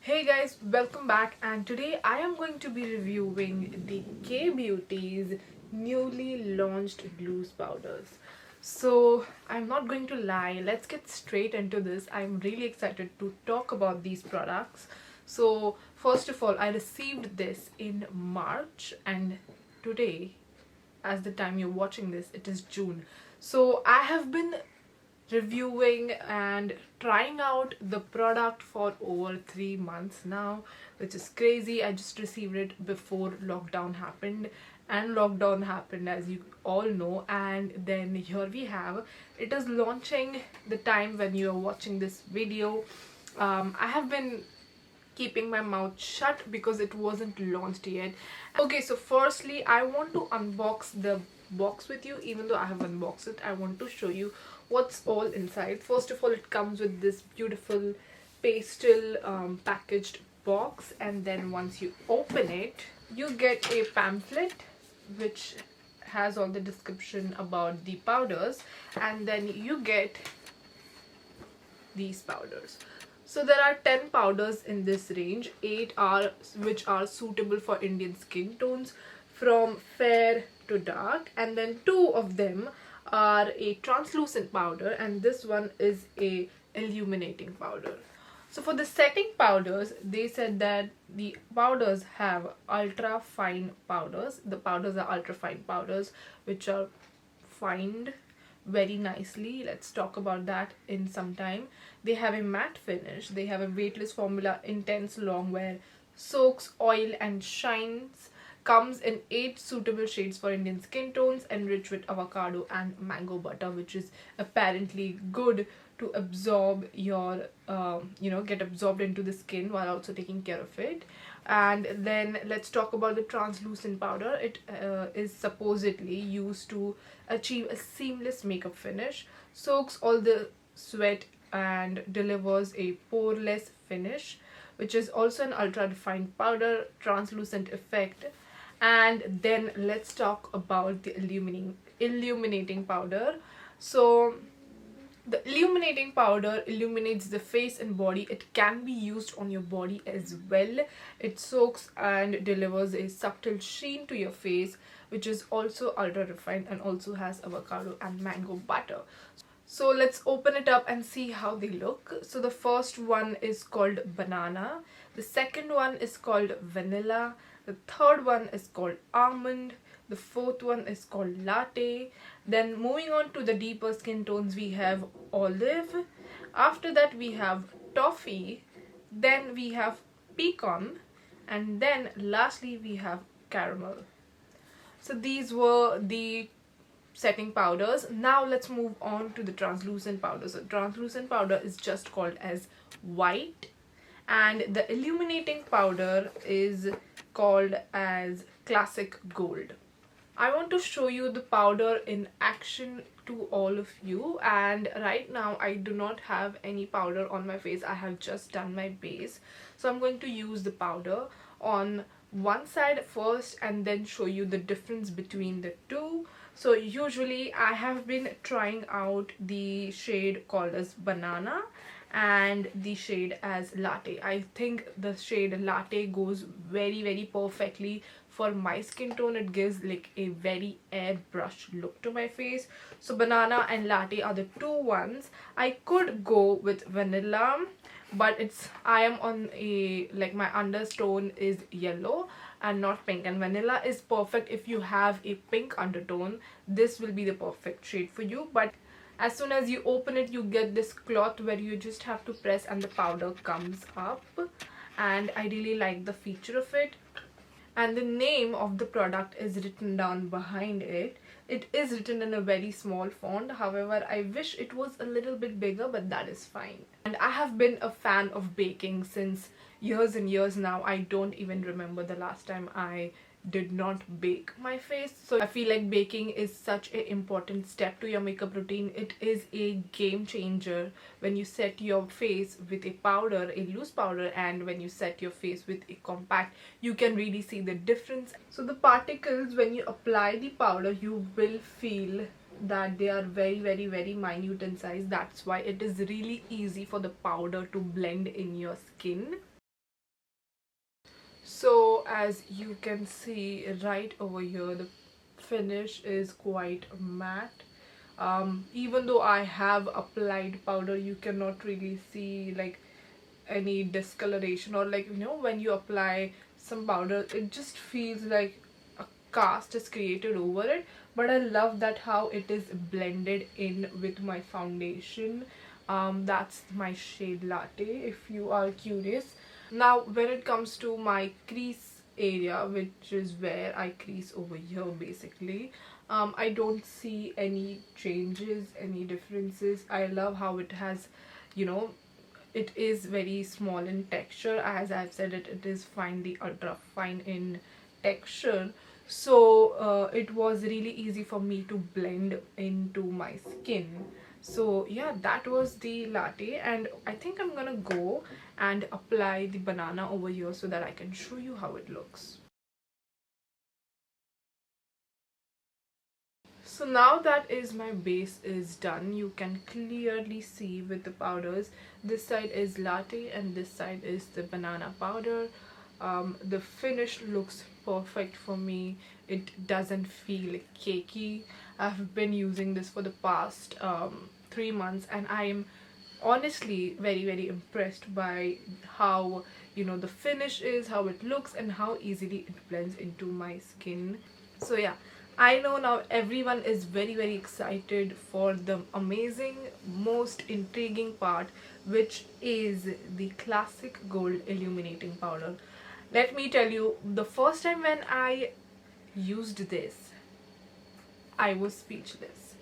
Hey guys, welcome back, and today I am going to be reviewing the K Beauty's newly launched loose powders. So I'm not going to lie, let's get straight into this. I'm really excited to talk about these products. So first of all, I received this in March, and today, as the time you're watching this, it is June. So I have been reviewing and trying out the product for over 3 months now, which is crazy. I just received it before lockdown happened, and lockdown happened, as you all know, and then here we have it is launching the time when you are watching this video. I have been keeping my mouth shut because it wasn't launched yet. Okay, so firstly I want to unbox the box with you. Even though I have unboxed it, I want to show you what's all inside. First of all, it comes with this beautiful pastel packaged box, and then once you open it, you get a pamphlet which has all the description about the powders, and then you get these powders. So there are 10 powders in this range. 8 are which are suitable for Indian skin tones from fair to dark, and then 2 of them are a translucent powder, and this one is a illuminating powder. So for the setting powders, they said that the powders have ultra fine powders. The powders are ultra fine powders which are fined very nicely. Let's talk about that in some time. They have a matte finish. They have a weightless formula, intense long wear, soaks, oil and shines. Comes in 8 suitable shades for Indian skin tones, enriched with avocado and mango butter, which is apparently good to absorb your get absorbed into the skin while also taking care of it. And then let's talk about the translucent powder. It is supposedly used to achieve a seamless makeup finish, soaks all the sweat and delivers a poreless finish, which is also an ultra refined powder, translucent effect. And then let's talk about the illuminating powder. So the illuminating powder illuminates the face and body. It can be used on your body as well. It soaks and delivers a subtle sheen to your face, which is also ultra refined and also has avocado and mango butter. So let's open it up and see how they look. So the first one is called banana. The second one is called vanilla. The third one is called almond. The fourth one is called latte. Then moving on to the deeper skin tones, we have olive. After that we have toffee. Then we have pecan. And then lastly we have caramel. So these were the setting powders. Now let's move on to the translucent powder. So translucent powder is just called as white, and the illuminating powder is called as classic gold. I want to show you the powder in action to all of you, and right now I do not have any powder on my face. I have just done my base, so I'm going to use the powder on one side first and then show you the difference between the two. So usually I have been trying out the shade called as banana and the shade as latte. I think the shade latte goes very perfectly for my skin tone. It gives like a very airbrush look to my face. So banana and latte are the two ones. I could go with vanilla, but I am on a, like, my undertone is yellow and not pink, and vanilla is perfect if you have a pink undertone. This will be the perfect shade for you. But as soon as you open it, you get this cloth where you just have to press and the powder comes up, and I really like the feature of it. And the name of the product is written down behind it. It is written in a very small font. However, I wish it was a little bit bigger, but that is fine. And I have been a fan of baking since years and years now. I don't even remember the last time I did not bake my face. So I feel like baking is such an important step to your makeup routine. It is a game changer when you set your face with a powder, a loose powder, and when you set your face with a compact, you can really see the difference. So the particles, when you apply the powder, you will feel that they are very minute in size. That's why it is really easy for the powder to blend in your skin. So as you can see right over here, the finish is quite matte. Even though I have applied powder, you cannot really see like any discoloration, or like, you know, when you apply some powder it just feels like a cast is created over it. But I love that how it is blended in with my foundation. That's my shade Latte, if you are curious. Now when it comes to my crease area, which is where I crease over here basically, I don't see any changes, any differences. I love how it has, you know, it is very small in texture. As I've said, it is finely ultra fine in texture. So it was really easy for me to blend into my skin. So yeah, that was the latte, and I think I'm gonna go and apply the banana over here so that I can show you how it looks. So now that is my base is done, you can clearly see with the powders, this side is latte and this side is the banana powder. The finish looks perfect for me. It doesn't feel cakey. I've been using this for the past 3 months, and I am honestly very impressed by how, you know, the finish is, how it looks, and how easily it blends into my skin. So yeah, I know now everyone is very excited for the amazing, most intriguing part, which is the classic gold illuminating powder. Let me tell you, the first time when I used this, I was speechless.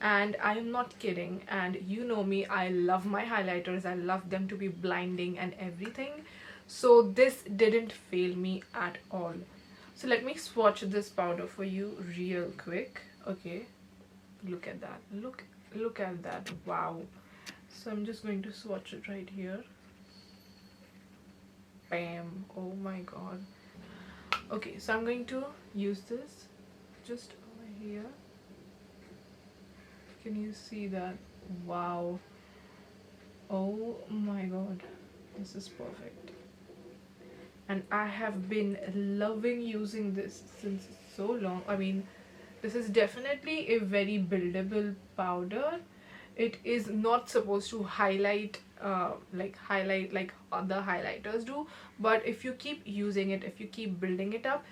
And I am not kidding. And you know me, I love my highlighters. I love them to be blinding and everything. So this didn't fail me at all. So let me swatch this powder for you real quick. Okay, look at that. Look at that. Wow. So I'm just going to swatch it right here. Bam. Oh my god. Okay, so I'm going to use this just over here. Can you see that? Wow. Oh my god. This is perfect. And I have been loving using this since so long. I mean, this is definitely a very buildable powder. It is not supposed to highlight highlight like other highlighters do, but if you keep using it, if you keep building it up,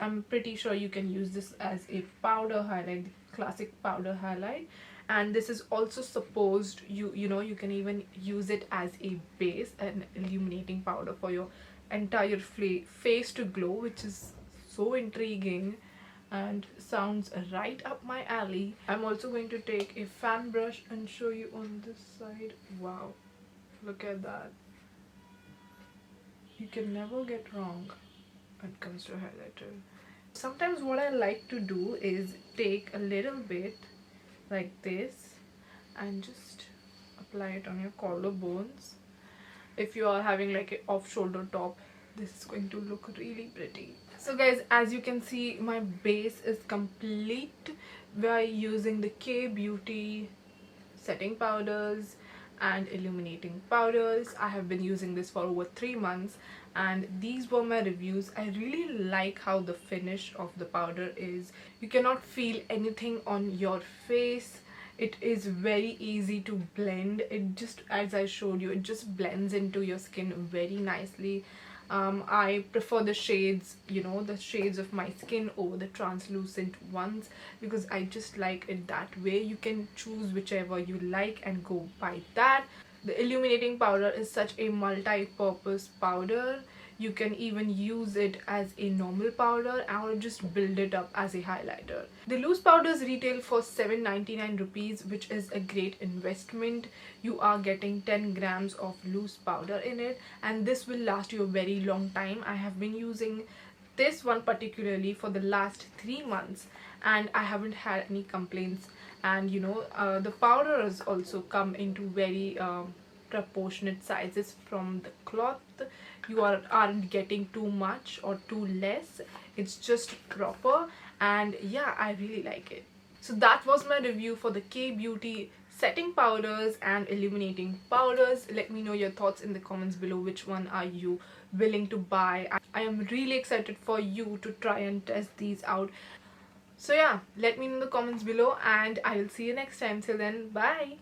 I'm pretty sure you can use this as a powder highlight, classic powder highlight. And this is also supposed, you know, you can even use it as a base, an illuminating powder for your entire face to glow, which is so intriguing and sounds right up my alley. I'm also going to take a fan brush and show you on this side. Wow, look at that. You can never get wrong when it comes to highlighter. Sometimes what I like to do is take a little bit like this and just apply it on your collarbones. If you are having like a off shoulder top, this is going to look really pretty. So guys, as you can see, my base is complete by using the K Beauty setting powders and illuminating powders. I have been using this for over 3 months, and these were my reviews. I really like how the finish of the powder is. You cannot feel anything on your face. It is very easy to blend. It just, as I showed you, it just blends into your skin very nicely. I prefer the shades, you know, the shades of my skin over the translucent ones, because I just like it that way. You can choose whichever you like and go by that. The illuminating powder is such a multi-purpose powder. You can even use it as a normal powder or just build it up as a highlighter. The loose powders retail for 7.99 rupees, which is a great investment. You are getting 10 grams of loose powder in it, and this will last you a very long time. I have been using this one particularly for the last 3 months, and I haven't had any complaints. And you know, the powders also come into very proportionate sizes from the cloth. You aren't getting too much or too less. It's just proper, and yeah, I really like it. So that was my review for the K Beauty setting powders and illuminating powders. Let me know your thoughts in the comments below. Which one are you willing to buy? I am really excited for you to try and test these out. So yeah, let me know in the comments below, and I will see you next time. Till then, bye.